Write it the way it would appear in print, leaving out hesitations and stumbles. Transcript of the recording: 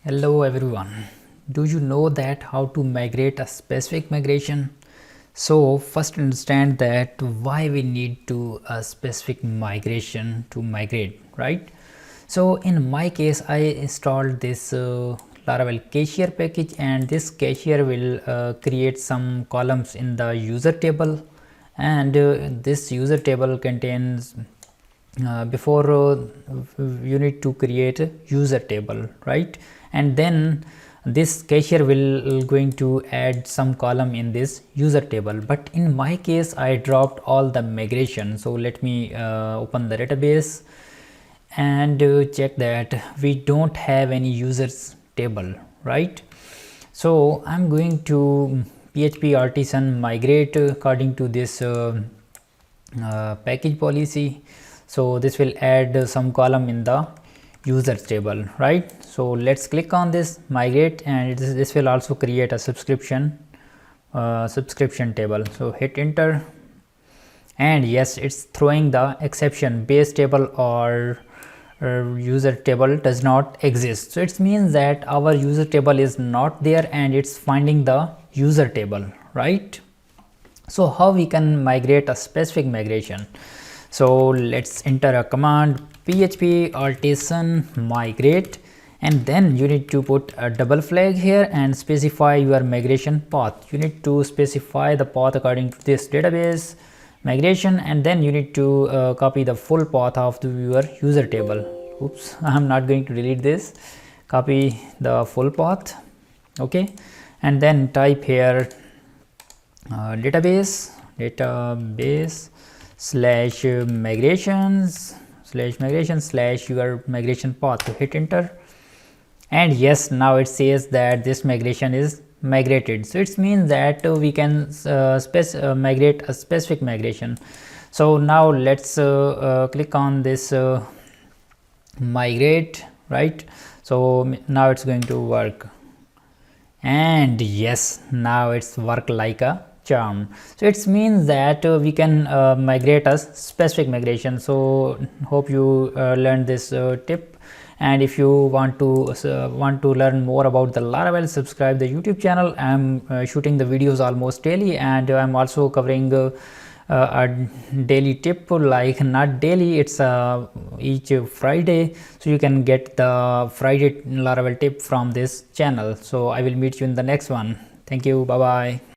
Hello everyone. Do you know that how to migrate a specific migration? So first understand that why we need to a specific migration to migrate, right? So in my case I installed this Laravel cashier package, and this cashier will create some columns in the user table, and this user table contains before you need to create a user table, right? And then this cashier will going to add some column in this user table, but in my case I dropped all the migration. So let me open the database and check that we don't have any users table, right? So I'm going to PHP artisan migrate according to this package policy. So this will add some column in the users table, right? So let's click on this migrate, and this will also create a subscription table. So hit enter, and yes, it's throwing the exception base table or user table does not exist. So it means that our user table is not there and it's finding the user table, right? So how we can migrate a specific migration? So let's enter a command php artisan migrate, and then you need to put a double flag here and specify your migration path. You need to specify the path according to this database migration, and then you need to copy the full path of your user table. Oops, I'm not going to delete this. Copy the full path, okay, and then type here database slash migrations slash your migration path. To hit enter, and yes, now it says that this migration is migrated. So it means that we can migrate a specific migration. So now let's click on this migrate, right? So now it's going to work, and yes, now it's work like a charm. So it means that we can migrate a specific migration. So hope you learned this tip, and if you want to learn more about the Laravel, subscribe the YouTube channel. I'm shooting the videos almost daily, and I'm also covering a daily tip, like not daily, it's each Friday. So you can get the Friday Laravel tip from this channel. So I will meet you in the next one. Thank you. Bye bye.